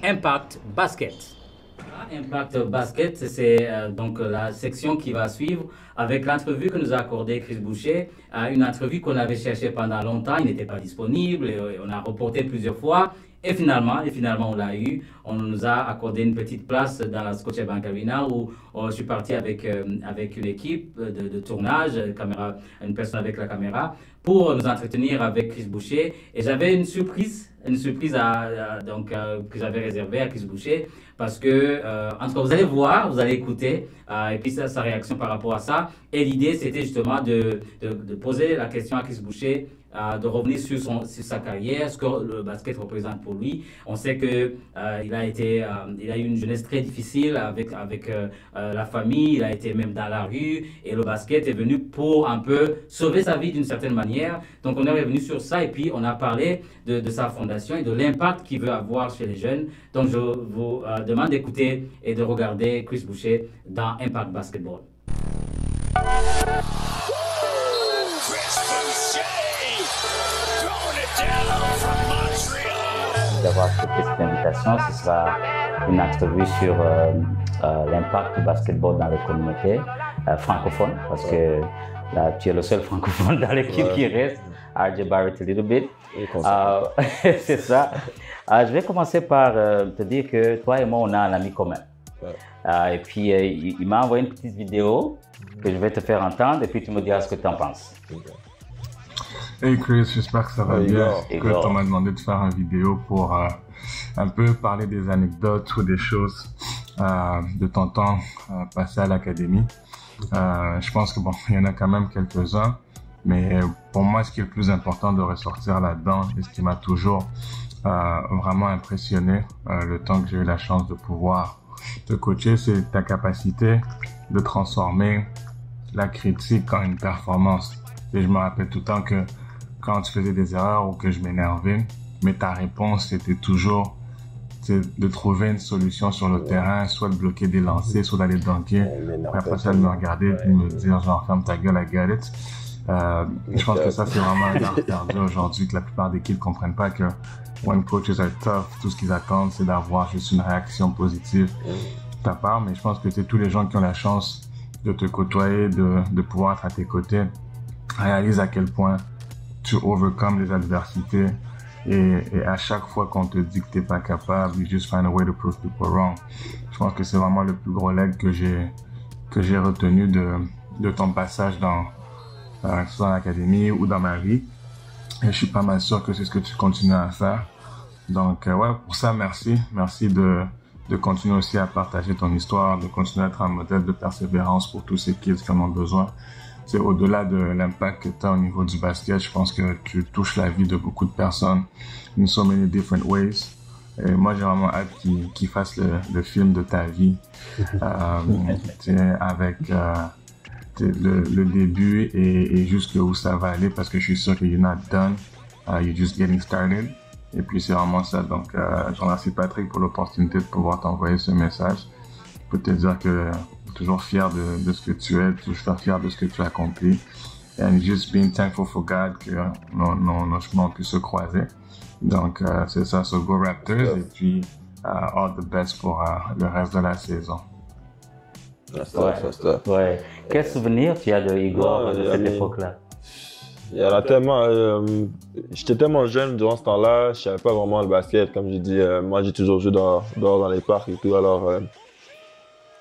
Impact Basket. Impact Basket, c'est donc la section qui va suivre avec l'entrevue que nous a accordée Chris Boucher. Une entrevue qu'on avait cherchée pendant longtemps, il n'était pas disponible, et on a reporté plusieurs fois. Et finalement, on l'a eu. On nous a accordé une petite place dans la Scotiabank Arena où je suis parti avec une équipe de tournage, une personne avec la caméra, pour nous entretenir avec Chris Boucher. Et j'avais une surprise que j'avais réservée à Chris Boucher parce que, en tout cas, vous allez voir, vous allez écouter, et puis sa réaction par rapport à ça. Et l'idée, c'était justement de poser la question à Chris Boucher, de revenir sur sa carrière, ce que le basket représente pour lui. On sait que il a eu une jeunesse très difficile avec la famille, il a été même dans la rue, et le basket est venu pour un peu sauver sa vie d'une certaine manière. Donc on est revenu sur ça, et puis on a parlé de sa fondation et de l'impact qu'il veut avoir chez les jeunes. Donc je vous demande d'écouter et de regarder Chris Boucher dans Impact Basketball. D'avoir accepté cette invitation, ce sera une entrevue sur l'impact du basketball dans les communautés francophones, parce que là, tu es le seul francophone dans l'équipe qui reste, RJ Barrett a little bit. C'est ça. Je vais commencer par te dire que toi et moi, on a un ami commun. Et puis, il m'a envoyé une petite vidéo que je vais te faire entendre, et puis tu me diras ce que tu en penses. Hey Chris, j'espère que ça va bien. Écoute, on m'a demandé de faire une vidéo pour un peu parler des anecdotes ou des choses de ton temps passé à l'académie. Je pense que bon, il y en a quand même quelques-uns, mais pour moi, ce qui est le plus important de ressortir là-dedans, et ce qui m'a toujours vraiment impressionné le temps que j'ai eu la chance de pouvoir te coacher, c'est ta capacité de transformer la critique en une performance. Et je me rappelle tout le temps que quand tu faisais des erreurs ou que je m'énervais, mais ta réponse c'était toujours de trouver une solution sur le terrain, soit de bloquer des lancers, soit d'aller dunker. Après ça, de me regarder et de me dire genre ferme ta gueule, I get it. Je pense que ça c'est vraiment un art perdu aujourd'hui, que la plupart des équipes comprennent pas que when coaches are tough, tout ce qu'ils attendent c'est d'avoir juste une réaction positive de ta part. Mais je pense que c'est tous les gens qui ont la chance de te côtoyer, de pouvoir être à tes côtés, réalisent à quel point tu overcome les adversités, et à chaque fois qu'on te dit que t'es pas capable, you just find a way to prove people wrong. Je pense que c'est vraiment le plus gros leg que j'ai retenu de ton passage dans l'académie ou dans ma vie, et je suis pas mal sûr que c'est ce que tu continues à faire. Donc ouais, pour ça merci de continuer aussi à partager ton histoire, de continuer à être un modèle de persévérance pour tous ces kids qui en ont besoin. C'est au-delà de l'impact que tu as au niveau du basket, je pense que tu touches la vie de beaucoup de personnes in so many different ways. Et moi, j'ai vraiment hâte qu'ils fassent le film de ta vie, avec le début et jusqu'où ça va aller, parce que je suis sûr que you're not done, you're just getting started. Et puis c'est vraiment ça. Donc, je remercie Patrick pour l'opportunité de pouvoir t'envoyer ce message, pour te dire que toujours fier de ce que tu es, toujours fier de ce que tu as accompli. And just being thankful for God que nos chemins ont pu se croiser. Donc, c'est ça, so go Raptors, et puis all the best pour le reste de la saison. Ouais. Quel souvenir tu as de Igor de cette époque-là? Il y en a tellement. J'étais tellement jeune durant ce temps-là, je savais pas vraiment le basket. Comme j'ai dit, moi j'ai toujours joué dehors dans les parcs et tout. Alors,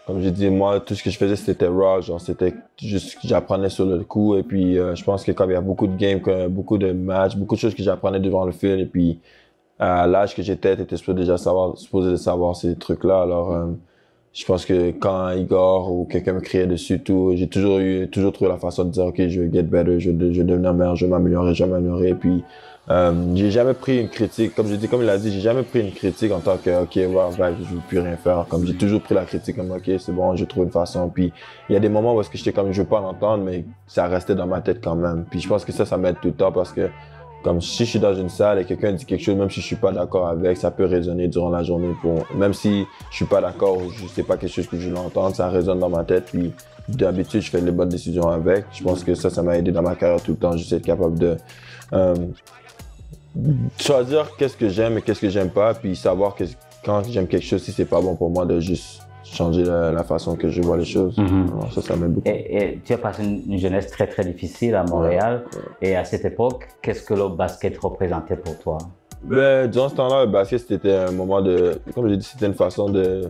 comme j'ai dit, moi tout ce que je faisais c'était raw, genre c'était juste que j'apprenais sur le coup. Et puis je pense que comme il y a beaucoup de games, beaucoup de matchs, beaucoup de choses que j'apprenais devant le fil. Et puis à l'âge que j'étais, t'étais supposé de savoir ces trucs-là. Alors je pense que quand Igor ou quelqu'un me criait dessus, j'ai toujours trouvé la façon de dire, ok, je vais get better, je vais devenir meilleur, je vais m'améliorer. Et puis, j'ai jamais pris une critique, comme il a dit, j'ai jamais pris une critique en tant que, ok, ouais, je veux plus rien faire. Comme j'ai toujours pris la critique comme, ok, c'est bon, je trouve une façon. Puis, il y a des moments où j'étais comme, je veux pas l'entendre, mais ça restait dans ma tête quand même. Puis, je pense que ça m'aide tout le temps parce que, comme si je suis dans une salle et quelqu'un dit quelque chose, même si je suis pas d'accord avec, ça peut résonner durant la journée. Même si je suis pas d'accord ou je sais pas quelque chose que je veux entendre, ça résonne dans ma tête. Puis d'habitude, je fais les bonnes décisions avec. Je pense que ça m'a aidé dans ma carrière tout le temps. Juste être capable de choisir qu'est-ce que j'aime et qu'est-ce que j'aime pas, puis savoir quand j'aime quelque chose, si c'est pas bon pour moi, de juste changer la façon que je vois les choses. Alors, ça m'aide beaucoup. Et tu as passé une jeunesse très très difficile à Montréal. Et à cette époque, qu'est-ce que le basket représentait pour toi? Ben, durant ce temps-là, le basket, c'était un moment de... Comme j'ai dit, c'était une façon de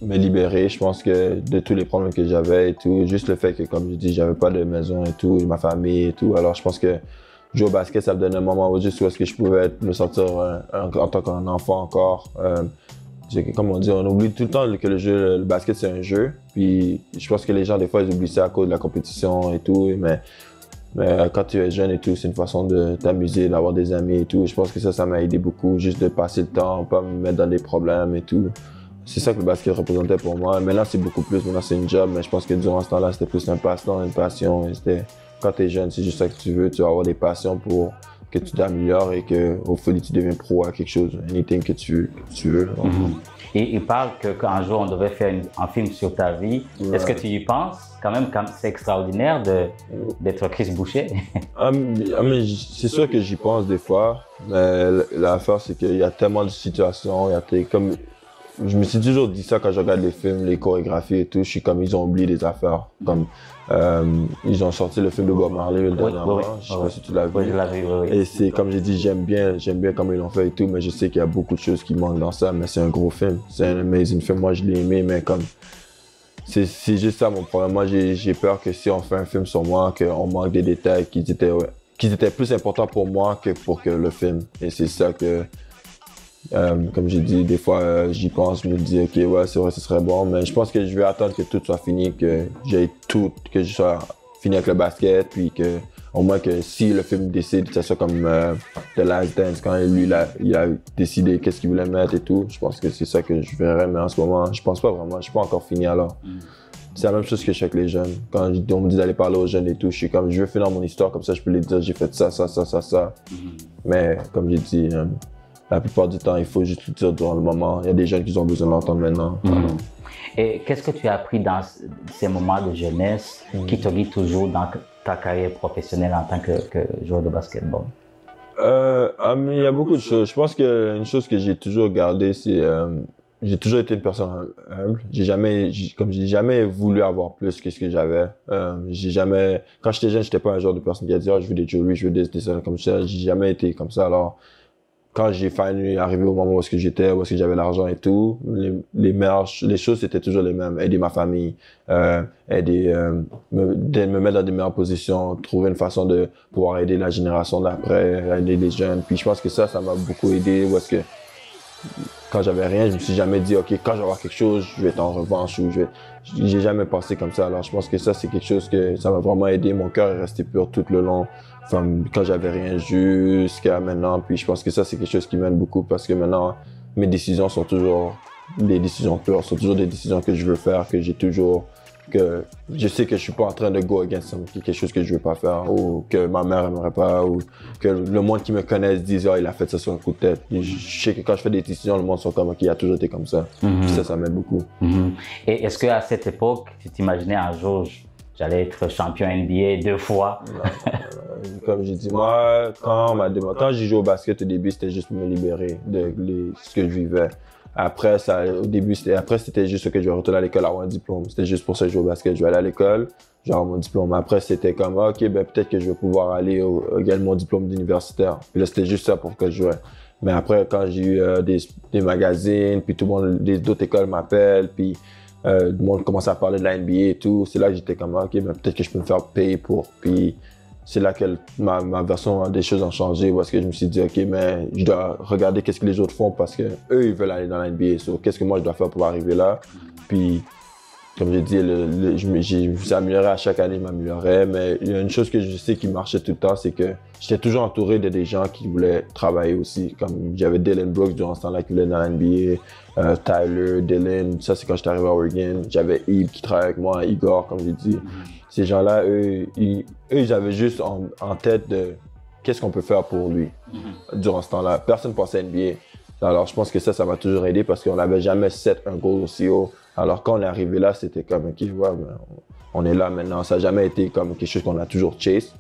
me libérer, je pense, que de tous les problèmes que j'avais et tout. Juste le fait que, comme je dis, j'avais pas de maison et tout, ma famille et tout. Alors, je pense que jouer au basket, ça me donnait un moment juste où est-ce que je pouvais me sentir en tant qu'un enfant encore. Comme on dit, on oublie tout le temps que le basket, c'est un jeu. Puis, je pense que les gens, des fois, ils oublient ça à cause de la compétition et tout. Mais quand tu es jeune et tout, c'est une façon de t'amuser, d'avoir des amis et tout. Je pense que ça m'a aidé beaucoup, juste de passer le temps, pas me mettre dans des problèmes et tout. C'est ça que le basket représentait pour moi. Maintenant, c'est beaucoup plus. Maintenant, c'est une job, mais je pense que durant ce temps-là, c'était plus un passe-temps, une passion. Et quand tu es jeune, c'est juste ça que tu veux. Tu vas avoir des passions pour que tu t'améliores et qu'au final, tu deviens pro à quelque chose, anything que tu veux. Et il parle qu'un jour, on devait faire un film sur ta vie. Ouais. Est-ce que tu y penses? Quand même, c'est extraordinaire d'être Chris Boucher. Mais c'est sûr que j'y pense des fois. Mais l'affaire, c'est qu'il y a tellement de situations. Je me suis toujours dit ça quand je regarde les films, les chorégraphies et tout. Je suis comme, ils ont oublié des affaires. Comme, ils ont sorti le film de Bob Marley dernièrement. Je sais pas si tu l'as vu. Oui, je l'ai vu, oui. Et c'est comme j'ai dit, j'aime bien comment ils l'ont fait et tout, mais je sais qu'il y a beaucoup de choses qui manquent dans ça. Mais c'est un gros film. C'est un amazing film. Moi, je l'ai aimé, mais comme, c'est juste ça mon problème. Moi, j'ai peur que si on fait un film sur moi, qu'on manque des détails qui étaient plus importants pour moi que pour le film. Et c'est ça que, comme j'ai dit, des fois, j'y pense, je me dis, ok, ouais, c'est vrai, ce serait bon, mais je pense que je vais attendre que tout soit fini, que je sois fini avec le basket, puis que, au moins que si le film décide que ça soit comme The Last Dance, quand lui, il a décidé qu'est-ce qu'il voulait mettre et tout, je pense que c'est ça que je verrais, mais en ce moment, je pense pas vraiment, je suis pas encore fini alors. C'est la même chose que je fais avec les jeunes. Quand on me dit d'aller parler aux jeunes et tout, je suis comme, je veux finir mon histoire, comme ça, je peux les dire, j'ai fait ça. Mais, comme j'ai dit, la plupart du temps, il faut juste le dire durant le moment. Il y a des jeunes qui ont besoin de l'entendre maintenant. Et qu'est-ce que tu as appris dans ces moments de jeunesse qui te guident toujours dans ta carrière professionnelle en tant que joueur de basketball? Il y a beaucoup de choses. Je pense qu'une chose que j'ai toujours gardée, c'est j'ai toujours été une personne humble. J'ai jamais voulu avoir plus que ce que j'avais. Quand j'étais jeune, j'étais pas un genre de personne qui a dit, je veux des jewelry, je veux des comme ça. J'ai jamais été comme ça. Alors, quand j'ai failli arriver au moment où j'étais, où j'avais l'argent et tout, les choses c'était toujours les mêmes. Aider ma famille, me mettre dans des meilleures positions, trouver une façon de pouvoir aider la génération d'après, aider les jeunes. Puis je pense que ça m'a beaucoup aidé. Parce que quand j'avais rien, je me suis jamais dit, ok, quand je vais avoir quelque chose, je vais être en revanche ou j'ai jamais pensé comme ça. Alors je pense que ça c'est quelque chose que ça m'a vraiment aidé. Mon cœur est resté pur tout le long. Enfin, quand j'avais rien jusqu'à maintenant, puis je pense que ça c'est quelque chose qui m'aide beaucoup parce que maintenant mes décisions sont toujours des décisions pures, sont toujours des décisions que je veux faire, que je sais que je suis pas en train de go against quelque chose que je veux pas faire ou que ma mère aimerait pas ou que le monde qui me connaît se dise il a fait ça sur un coup de tête. Je sais que quand je fais des décisions, le monde sont comme il a toujours été comme ça. Puis ça m'aide beaucoup. Et est-ce qu'à cette époque, tu t'imaginais un jour j'allais être champion NBA 2 fois? Comme j'ai dit, moi, quand j'ai joué au basket au début, c'était juste pour me libérer de ce que je vivais. Après, c'était juste que je vais retourner à l'école avoir un diplôme. C'était juste pour ça que je jouais au basket. Je vais aller à l'école, j'ai mon diplôme. Après, c'était comme, ok, peut-être que je vais pouvoir aller gagner mon diplôme d'universitaire. Puis là, c'était juste ça pour que je jouais. Mais après, quand j'ai eu des magazines, puis tout le monde, d'autres écoles m'appellent, puis le monde commence à parler de la NBA et tout, c'est là que j'étais comme, ok, peut-être que je peux me faire payer pour. Puis c'est là que ma version des choses ont changé parce que je me suis dit, ok, mais je dois regarder qu'est-ce que les autres font parce que eux ils veulent aller dans la NBA. So, qu'est-ce que moi je dois faire pour arriver là? Puis, comme j'ai dit, je me suis amélioré à chaque année, je m'améliorais. Mais il y a une chose que je sais qui marchait tout le temps, c'est que j'étais toujours entouré de des gens qui voulaient travailler aussi. Comme j'avais Dylan Brooks durant ce temps-là qui voulait dans la NBA, Tyler, Dylan, ça c'est quand j'étais arrivé à Oregon. J'avais Yves qui travaillait avec moi, Igor, comme j'ai dit. Ces gens-là, eux, ils avaient juste en tête de qu'est-ce qu'on peut faire pour lui durant ce temps-là. Personne ne pensait à NBA. Alors, je pense que ça m'a toujours aidé parce qu'on n'avait jamais set un goal aussi haut. Alors, quand on est arrivé là, c'était comme, ok, on est là maintenant. Ça n'a jamais été comme quelque chose qu'on a toujours chase.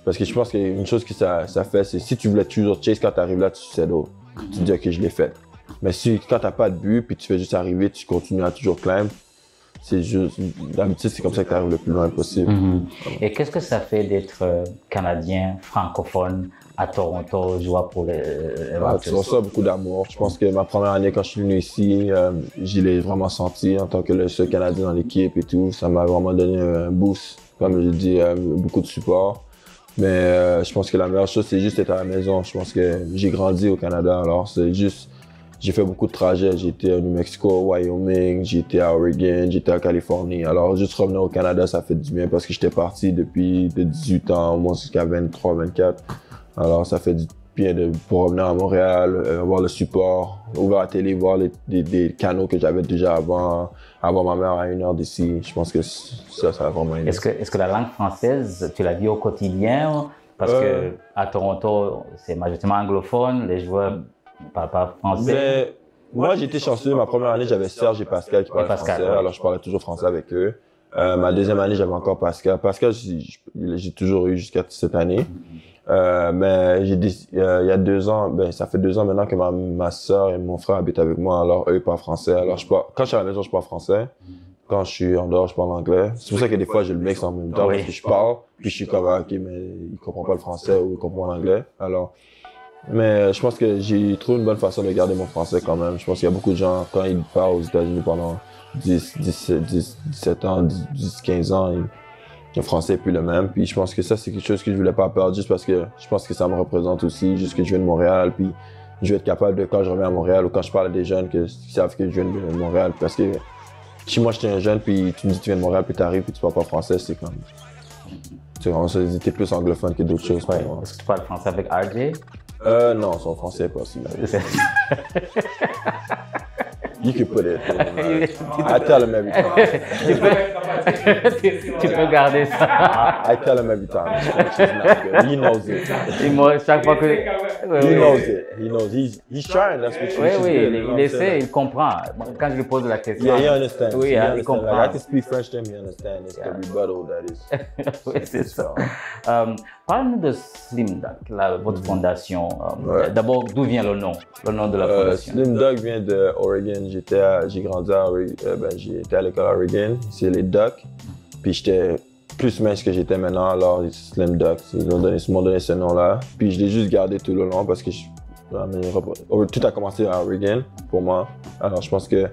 Parce que je pense qu'une chose que ça fait, c'est si tu voulais toujours chase, quand tu arrives là, tu sais d'autres. Tu te dis, ok, je l'ai fait. Mais si, quand t'as pas de but, puis tu fais juste arriver, tu continues à toujours climb, c'est juste, d'habitude, c'est comme ça que tu arrives le plus loin possible. Et qu'est-ce que ça fait d'être Canadien, francophone, à Toronto, jouer pour les Tu reçois beaucoup d'amour. Je pense que ma première année, quand je suis venu ici, je l'ai vraiment senti en tant que le seul Canadien dans l'équipe et tout. Ça m'a vraiment donné un boost, comme je dis, beaucoup de support. Mais je pense que la meilleure chose, c'est juste être à la maison. Je pense que j'ai grandi au Canada, alors c'est juste... J'ai fait beaucoup de trajets. J'ai été au New Mexico, au Wyoming, j'ai été à Oregon, j'ai été à Californie. Alors, juste revenir au Canada, ça fait du bien parce que j'étais parti depuis de 18 ans, au moins jusqu'à 23, 24. Alors, ça fait du bien pour revenir à Montréal, voir le support, ouvrir la télé, voir des canaux que j'avais déjà avant, avoir ma mère à 1 heure d'ici. Je pense que ça a vraiment aidé. Est-ce que la langue française, tu la vis au quotidien? Parce que à Toronto, c'est majoritairement anglophone, les joueurs ne parlent pas français. Mais, moi, j'ai été chanceux. Ma première année, j'avais Serge et Pascal qui parlaient français, alors je parlais toujours français avec eux. Ma deuxième année, j'avais encore Pascal. Pascal, j'ai toujours eu jusqu'à cette année. Mais il y a 2 ans, ça fait 2 ans maintenant que ma soeur et mon frère habitent avec moi, alors eux ils parlent français. Alors quand je suis à la maison, je parle français. Quand je suis en dehors, je parle anglais. C'est pour ça que des fois, je le mixe en même temps, parce que je parle, puis je suis comme, ok, mais il comprend pas le français ou il comprend l'anglais. Alors, mais je pense que j'ai trouvé une bonne façon de garder mon français quand même. Je pense qu'il y a beaucoup de gens, quand ils parlent aux États-Unis pendant 17 ans, 10, 15 ans, le français n'est plus le même. Puis je pense que ça, c'est quelque chose que je voulais pas perdre juste parce que je pense que ça me représente aussi, juste que je viens de Montréal. Puis je vais être capable de, quand je reviens à Montréal ou quand je parle à des jeunes qui savent que je viens de Montréal. Parce que si moi j'étais un jeune, puis tu me dis que tu viens de Montréal, puis tu arrives, puis tu parles pas français, c'est comme. T'es plus anglophone que d'autres choses. Ouais. Est-ce que tu parles français avec RJ? Non, son français n'est pas aussi mal. You can put it. I tell him every time. Tu peux garder ça. I tell him every time. She's not good. He knows it. Chaque fois que... He knows it. He knows. He's trying. That's what Oui, il essaie, il comprend. Quand je lui pose la question... Yeah, he understands. Oui, il comprend. Like, I can speak French to him, he understands. It's the rebuttal that is... Oui, c'est ça. Parle-nous de Slim Duck, votre fondation. D'abord, d'où vient le nom de la fondation? Slim Duck vient de Oregon. J'ai grandi à Oregon. J'étais à l'école à Oregon. C'est les Ducks. Puis j'étais plus mince que j'étais maintenant, alors Slim Duck. Ils m'ont donné ce nom-là. Puis je l'ai juste gardé tout le long parce que tout a commencé à Oregon pour moi. Alors je pense que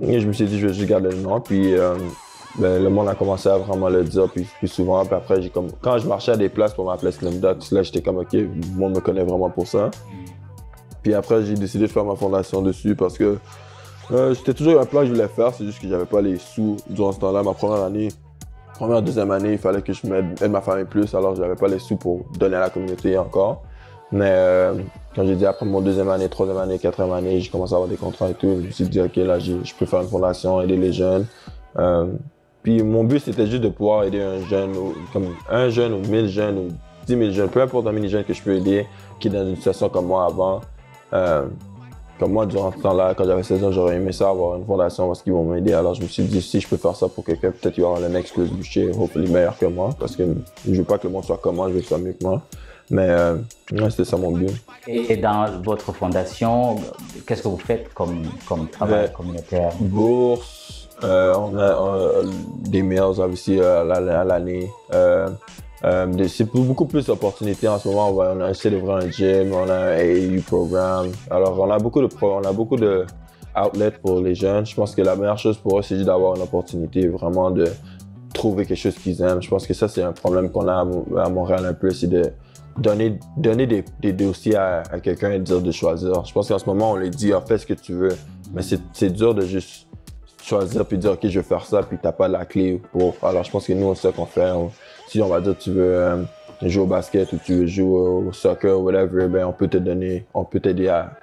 je me suis dit je vais juste garder le nom. Puis le monde a commencé à vraiment le dire plus souvent. Puis après, quand je marchais à des places pour m'appeler Slim Duck, là j'étais comme ok, le monde me connaît vraiment pour ça. Puis après, j'ai décidé de faire ma fondation dessus parce que c'était toujours un plan que je voulais faire, c'est juste que j'avais pas les sous durant ce temps-là. Ma deuxième année, il fallait que je m'aide ma famille plus, alors j'avais pas les sous pour donner à la communauté encore. Mais quand j'ai dit après mon 2e année, 3e année, 4e année, j'ai commencé à avoir des contrats et tout. Je me suis dit, ok, là, je peux faire une fondation, aider les jeunes. Puis mon but, c'était juste de pouvoir aider un jeune, comme 1 jeune ou 1000 jeunes ou 10 000 jeunes, peu importe combien de jeunes que je peux aider, qui est dans une situation comme moi avant. Comme moi, durant ce temps-là, quand j'avais 16 ans, j'aurais aimé ça, avoir une fondation parce qu'ils vont m'aider. Alors je me suis dit, si je peux faire ça pour quelqu'un, peut-être qu'il y aura le next Chris Boucher, hopefully meilleur que moi, parce que je veux pas que le monde soit comme moi, je veux que ce soit mieux que moi. Mais c'était ça mon but. Et dans votre fondation, qu'est-ce que vous faites comme travail communautaire? Bourse, on a des meals aussi à l'année. C'est beaucoup plus d'opportunités en ce moment. On a essayé d'ouvrir un gym, on a un AAU programme. Alors, on a beaucoup de outlets pour les jeunes. Je pense que la meilleure chose pour eux, c'est juste d'avoir une opportunité, vraiment de trouver quelque chose qu'ils aiment. Je pense que ça, c'est un problème qu'on a à Montréal un peu, c'est de donner des dossiers à quelqu'un et dire de choisir. Je pense qu'en ce moment, on lui dit, fais ce que tu veux. Mais c'est dur de juste choisir puis dire, ok, je vais faire ça, puis t'as pas la clé pour. Alors, je pense que nous, c'est ça qu'on fait. Si on va dire tu veux jouer au basket ou tu veux jouer au soccer ou whatever, ben on peut t'aider à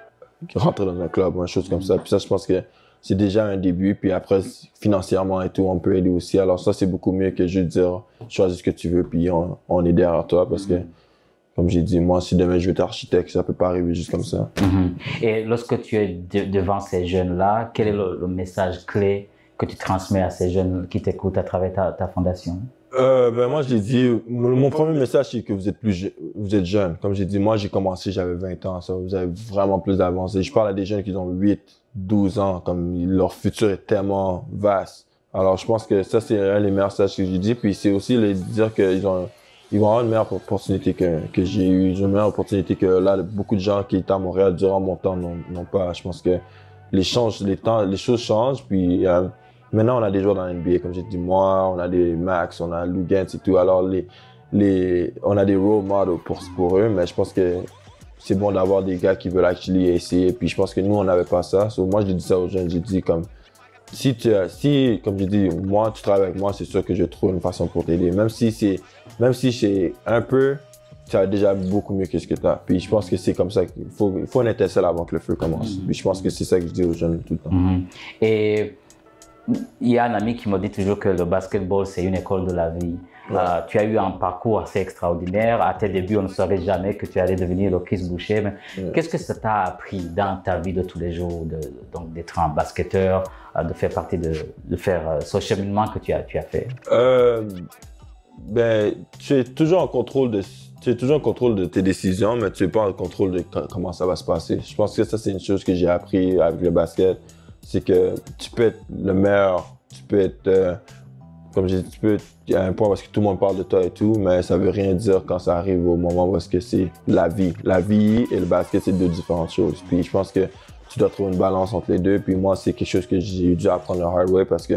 rentrer dans un club ou une chose comme ça. Puis ça, je pense que c'est déjà un début. Puis après, financièrement et tout, on peut aider aussi. Alors ça, c'est beaucoup mieux que juste dire choisis ce que tu veux puis on est derrière toi parce que, comme j'ai dit, moi, si demain je veux être architecte, ça peut pas arriver juste comme ça. Et lorsque tu es devant ces jeunes-là, quel est le message clé que tu transmets à ces jeunes qui t'écoutent à travers ta fondation? Moi, je l'ai dit, mon premier message, c'est que vous êtes jeune. Comme j'ai dit, moi, j'ai commencé, j'avais 20 ans. Ça, vous avez vraiment plus d'avancée. Je parle à des jeunes qui ont 8, 12 ans, comme leur futur est tellement vaste. Alors, je pense que ça, c'est un des meilleurs messages que j'ai dit. Puis, c'est aussi de dire qu'ils vont avoir une meilleure opportunité que j'ai eue. J'ai une meilleure opportunité que là, beaucoup de gens qui étaient à Montréal durant mon temps n'ont pas. Je pense que les choses changent. Puis, maintenant, on a des joueurs dans la NBA, comme j'ai dit, moi, on a des Max, on a Lou Gantz et tout. Alors, on a des role models pour eux, mais je pense que c'est bon d'avoir des gars qui veulent actually essayer. Puis, je pense que nous, on n'avait pas ça. Moi, j'ai dit ça aux jeunes, j'ai dit comme, si, comme j'ai dit, moi, tu travailles avec moi, c'est sûr que je trouve une façon pour t'aider. Même si c'est un peu, tu as déjà beaucoup mieux que ce que tu as. Puis je pense que c'est comme ça qu'il faut une étincelle avant que le feu commence. Puis je pense que c'est ça que je dis aux jeunes tout le temps. Et il y a un ami qui me dit toujours que le basketball, c'est une école de la vie. Ouais. Tu as eu un parcours assez extraordinaire. À tes débuts, on ne savait jamais que tu allais devenir le Chris Boucher. Mais qu'est-ce que ça t'a appris dans ta vie de tous les jours, donc d'être un basketteur, de faire partie de faire ce cheminement que tu as fait? Tu es toujours en contrôle de tes décisions, mais tu n'es pas en contrôle de comment ça va se passer. Je pense que ça, c'est une chose que j'ai appris avec le basket. C'est que tu peux être le meilleur, tu peux être, comme j'ai dit, il y a un point parce que tout le monde parle de toi et tout, mais ça veut rien dire quand ça arrive au moment où c'est la vie. La vie et le basket, c'est deux différentes choses. Puis je pense que tu dois trouver une balance entre les deux. Puis moi, c'est quelque chose que j'ai dû apprendre le hard way parce que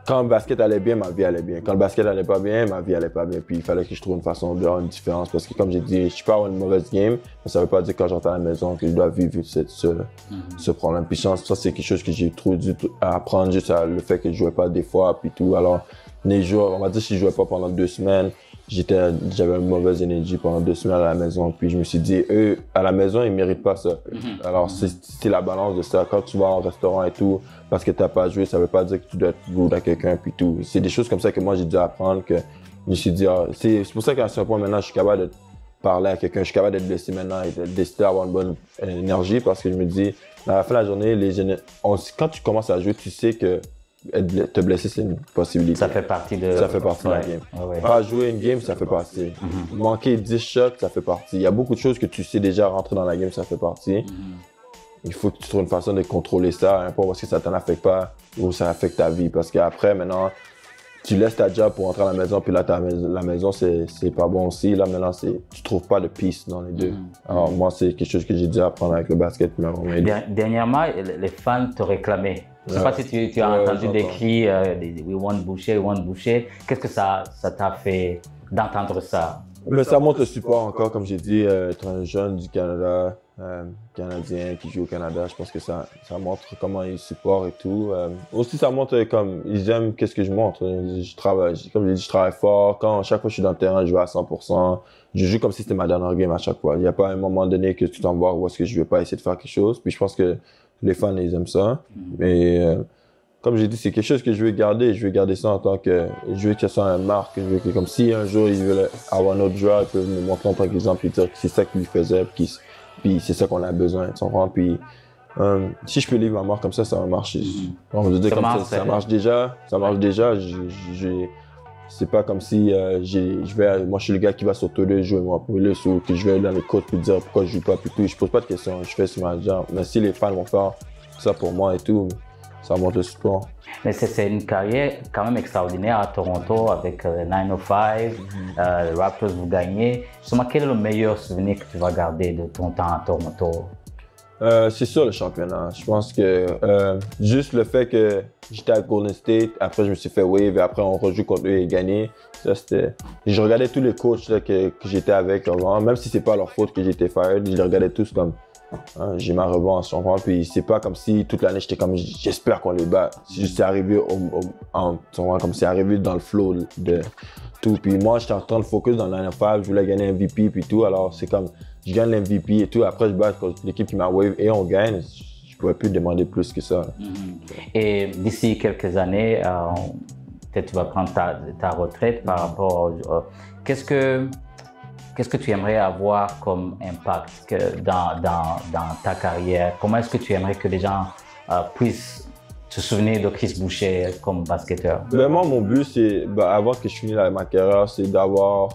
quand le basket allait bien, ma vie allait bien. Quand le basket allait pas bien, ma vie allait pas bien. Puis il fallait que je trouve une façon de faire une différence. Parce que comme j'ai dit, je peux avoir une mauvaise game, mais ça veut pas dire quand j'entends à la maison que je dois vivre ce problème. Puis ça, c'est quelque chose que j'ai dû apprendre juste à le fait que je jouais pas des fois, puis tout. Alors, les jours, on va dire si je jouais pas pendant 2 semaines, j'avais une mauvaise énergie pendant 2 semaines à la maison. Puis je me suis dit, eux, à la maison, ils méritent pas ça. Alors, c'est la balance de ça. Quand tu vas au restaurant et tout, parce que t'as pas joué, ça veut pas dire que tu dois être rude à quelqu'un puis tout. C'est des choses comme ça que moi, j'ai dû apprendre, que je me suis dit, c'est pour ça qu'à ce point, maintenant, je suis capable de parler à quelqu'un, je suis capable d'être blessé maintenant et de décider d'avoir une bonne énergie parce que je me dis, à la fin de la journée, quand tu commences à jouer, tu sais que te blesser, c'est une possibilité. Ça fait partie de la game. Pas jouer une game, ça fait partie. Manquer 10 shots, ça fait partie. Il y a beaucoup de choses que tu sais déjà rentrer dans la game, ça fait partie. Il faut que tu trouves une façon de contrôler ça, hein, parce que ça t'en affecte pas ou ça affecte ta vie. Parce qu'après, maintenant, tu laisses ta job pour rentrer à la maison, puis là, la maison, c'est pas bon aussi. Là, maintenant, tu trouves pas de peace dans les deux. Alors, moi, c'est quelque chose que j'ai dû apprendre avec le basket. Dernièrement, les fans te réclamaient. Je ne sais pas si tu as entendu des cris « We want Boucher, we want Boucher ». Qu'est-ce que ça t'a fait d'entendre ça? Mais ça montre le support encore, comme j'ai dit, être un jeune du Canada, Canadien qui joue au Canada, je pense que ça montre comment ils supportent et tout. Aussi, ça montre comme ils aiment qu'est-ce que je montre. Je travaille, comme j'ai dit, je travaille fort. Chaque fois que je suis dans le terrain, je vais à 100%. Je joue comme si c'était ma dernière game à chaque fois. Il n'y a pas un moment donné que tu t'en vas où est-ce que je vais pas essayer de faire quelque chose. Puis je pense que les fans, ils aiment ça. Mais comme j'ai dit, c'est quelque chose que je veux garder. Je veux garder ça en tant que... Je veux que ça soit une marque. Je veux que, comme si un jour, ils veulent avoir un autre joueur, ils peuvent me montrer en tant qu'exemple et dire que c'est ça qu'il faisait, puis c'est ça qu'on a besoin, tu comprends? Puis si je peux livrer ma marque comme ça va marcher. On veut dire comme ça marche déjà. Ça marche déjà. C'est pas comme si moi je suis le gars qui va sur Twitter jouer moi plus ou que je vais aller dans les coachs puis dire pourquoi je joue pas puis tout. Je pose pas de questions, je fais ce ma job. Mais si les fans vont faire ça pour moi et tout, ça montre le support. Mais c'est une carrière quand même extraordinaire à Toronto avec 905, les Raptors, vous gagnez. Justement, quel est le meilleur souvenir que tu vas garder de ton temps à Toronto? C'est sûr le championnat. Je pense que juste le fait que j'étais à Golden State, après je me suis fait wave et après on rejoue contre eux et gagné. Ça c'était. Je regardais tous les coachs là, que j'étais avec avant, même si c'est pas leur faute que j'étais fired, je les regardais tous comme j'ai ma revanche, je comprends. Puis c'est pas comme si toute l'année j'étais comme j'espère qu'on les bat. C'est juste arrivé comme c'est arrivé dans le flow de tout. Puis moi j'étais en train de focus dans la NFL, je voulais gagner MVP puis tout. Alors c'est comme je gagne l'MVP et tout. Après je bats l'équipe qui m'a wave et on gagne. Je pouvais plus demander plus que ça. Et d'ici quelques années, peut-être tu vas prendre ta retraite par rapport qu'est-ce que tu aimerais avoir comme impact dans ta carrière? Comment est-ce que tu aimerais que les gens puissent te souvenir de Chris Boucher comme basketteur? Ben, moi, mon but, c'est, avant que je finisse ma carrière, c'est d'avoir,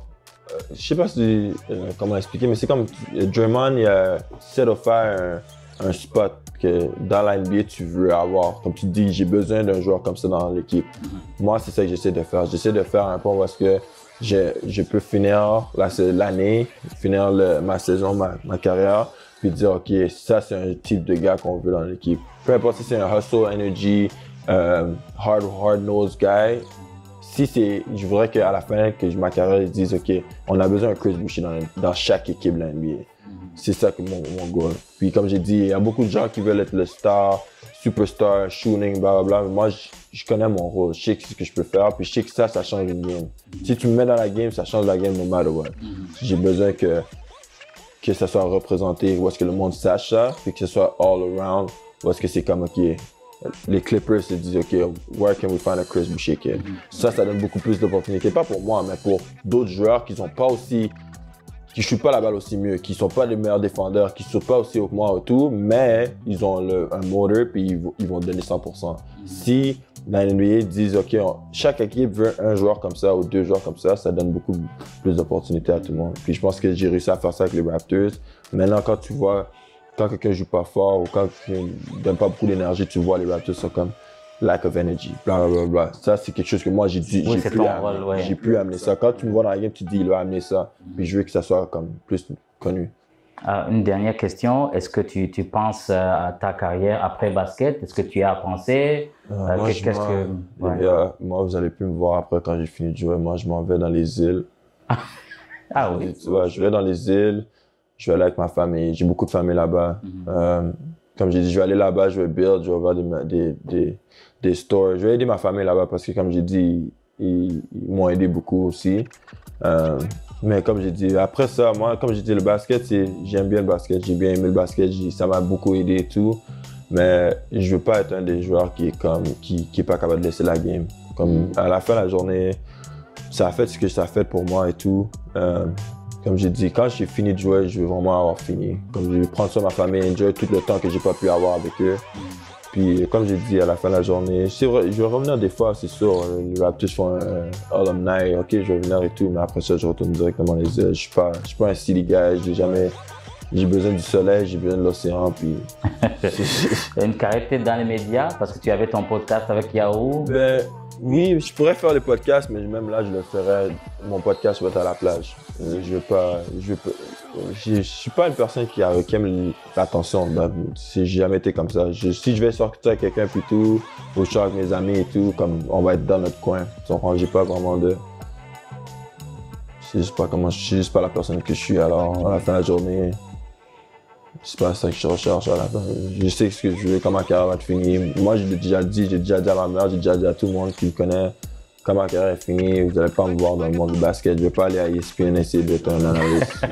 je sais pas si, comment expliquer, mais c'est comme Draymond, il a essaie de faire un spot que dans la NBA, tu veux avoir. Comme tu dis, j'ai besoin d'un joueur comme ça dans l'équipe. Moi, c'est ça que j'essaie de faire. J'essaie de faire un point parce que je peux finir l'année, finir ma saison, ma carrière, puis dire, OK, ça, c'est un type de gars qu'on veut dans l'équipe. Peu importe si c'est un hustle, energy, hard-nosed guy, je voudrais qu'à la fin que ma carrière, ils disent, OK, on a besoin de Chris Boucher dans chaque équipe de la NBA. C'est ça que mon goal. Puis comme j'ai dit, il y a beaucoup de gens qui veulent être le star, superstar, shooting, blablabla. Mais moi, je connais mon rôle. Je sais ce que je peux faire. Puis je sais que ça change une game. Si tu me mets dans la game, ça change la game no matter what. J'ai besoin que ça soit représenté, où est-ce que le monde sache ça, puis que ce soit all around, où est-ce que c'est comme, OK, les Clippers se disent, OK, where can we find a Chris Boucher kid? Ça donne beaucoup plus d'opportunités. Pas pour moi, mais pour d'autres joueurs qui ne shootent pas la balle aussi mieux, qui ne sont pas les meilleurs défendeurs, qui ne sautent pas aussi haut que moi et tout, mais ils ont un motor puis ils vont donner 100%. Si dans la NBA disent, OK, chaque équipe veut un joueur comme ça ou deux joueurs comme ça donne beaucoup plus d'opportunités à tout le monde. Puis je pense que j'ai réussi à faire ça avec les Raptors. Maintenant, quand tu vois, quand quelqu'un joue pas fort ou quand quelqu'un ne donne pas beaucoup d'énergie, tu vois les Raptors sont comme lack of energy, blablabla. Ça, c'est quelque chose que moi, j'ai pu amener ça. Quand tu me vois dans la game, tu te dis, il va amener ça. Puis je veux que ça soit comme plus connu. Une dernière question. Est-ce que tu penses à ta carrière après basket? Est-ce que tu y as pensé? Moi, vous allez plus me voir après quand j'ai fini de jouer. Moi, je m'en vais dans les îles. Ah oui? Je vais dans les îles. Je vais aller avec ma famille. J'ai beaucoup de famille là-bas. Comme j'ai dit, je vais aller là-bas, je vais build, je vais avoir des stores. Je vais aider ma famille là-bas parce que, comme j'ai dit, ils m'ont aidé beaucoup aussi. Mais comme j'ai dit, après ça, moi, comme j'ai dit, le basket, j'aime bien le basket. J'ai bien aimé le basket. Ça m'a beaucoup aidé et tout. Mais je veux pas être un des joueurs qui est pas capable de laisser la game. Comme à la fin de la journée, ça a fait ce que ça a fait pour moi et tout. Comme j'ai dit, quand j'ai fini de jouer, je veux vraiment avoir fini. Comme je vais prendre soin de ma famille, enjoy tout le temps que j'ai pas pu avoir avec eux. Puis comme j'ai dit, à la fin de la journée, c'est vrai, je vais revenir des fois, c'est sûr. Les Raptors font un alumni, OK, je vais venir et tout, mais après ça, je retourne directement les îles. Je suis pas un silly guy, j'ai besoin du soleil, j'ai besoin de l'océan, puis... Une carrière peut-être dans les médias, parce que tu avais ton podcast avec Yahoo. Oui, je pourrais faire les podcasts, mais même là, je le ferais. Mon podcast va être à la plage. Je suis pas une personne qui aime l'attention. J'ai jamais été comme ça. Si je vais sortir avec quelqu'un puis tout, ou je suis avec mes amis et tout, comme on va être dans notre coin. J'ai pas vraiment de... Je suis juste pas la personne que je suis. Alors, à la fin de la journée, c'est pas ça que je recherche à la fin. Je sais ce que je veux, comment ma carrière va être finie. Moi, j'ai déjà dit à ma mère, j'ai déjà dit à tout le monde qui me connaît, quand ma carrière est finie, vous n'allez pas me voir dans le monde du basket. Je ne vais pas aller à ESPN essayer d'être un analyste.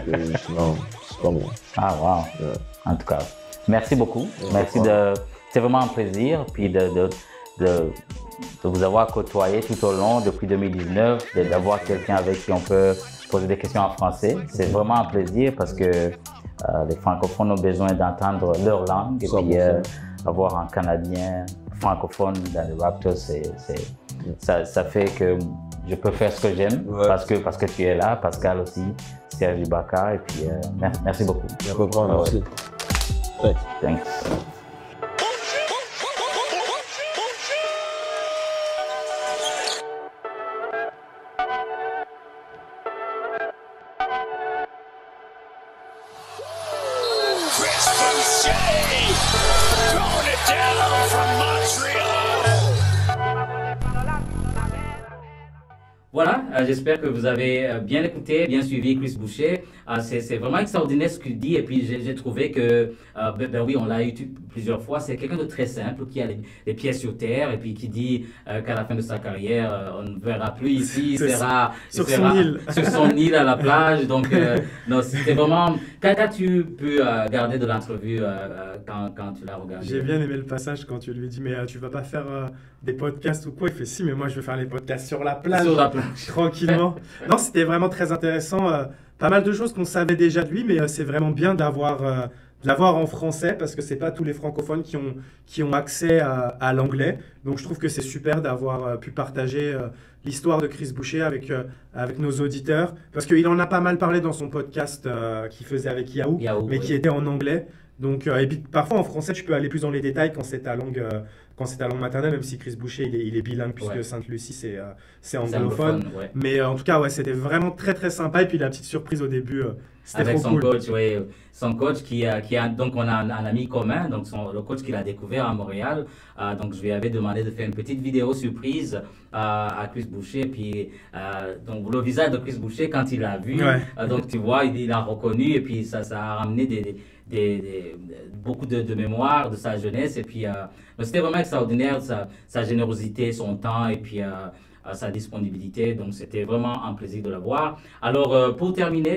Non, c'est pas moi. Ah, wow. Yeah. En tout cas, merci beaucoup. Merci c'est vraiment un plaisir. Puis de vous avoir côtoyé tout au long depuis 2019, d'avoir quelqu'un avec qui on peut poser des questions en français. C'est vraiment un plaisir parce que les francophones ont besoin d'entendre leur langue et puis avoir un Canadien francophone dans les Raptors, ça fait que je peux faire ce que j'aime parce que tu es là, Pascal aussi, Serge Ibaka et puis merci beaucoup. Merci. Thanks. Voilà, j'espère que vous avez bien écouté, bien suivi Chris Boucher. C'est vraiment extraordinaire ce qu'il dit et puis j'ai trouvé que, oui, on l'a eu plusieurs fois, c'est quelqu'un de très simple qui a les pieds sur terre et puis qui dit qu'à la fin de sa carrière, on ne verra plus ici, il sera sur son île à la plage. Donc, non, c'était vraiment... Qu'as-tu pu garder de l'entrevue quand tu l'as regardé? J'ai bien aimé le passage quand tu lui dis, mais tu vas pas faire des podcasts ou quoi? Il fait si, mais moi je vais faire les podcasts sur la plage. Sur la plage. Tranquillement. Non, c'était vraiment très intéressant. Pas mal de choses qu'on savait déjà de lui, mais c'est vraiment bien d'avoir l'avoir en français parce que c'est pas tous les francophones qui ont accès à l'anglais. Donc je trouve que c'est super d'avoir pu partager l'histoire de Chris Boucher avec nos auditeurs parce qu'il en a pas mal parlé dans son podcast qu'il faisait avec Yahoo, mais qui était en anglais. Donc, et puis parfois en français, tu peux aller plus dans les détails quand c'est ta langue maternelle, même si Chris Boucher il est bilingue puisque Sainte-Lucie c'est anglophone. Mais en tout cas, ouais, c'était vraiment très très sympa. Et puis la petite surprise au début, c'était avec trop son cool. coach, son coach donc on a un ami commun, donc le coach qu'il a découvert à Montréal. Donc je lui avais demandé de faire une petite vidéo surprise à Chris Boucher. Puis donc le visage de Chris Boucher quand il l'a vu, donc tu vois, il a reconnu et puis ça a ramené beaucoup de mémoires de sa jeunesse. Et puis c'était vraiment extraordinaire, sa générosité, son temps et puis sa disponibilité. Donc c'était vraiment un plaisir de la voir. Alors pour terminer,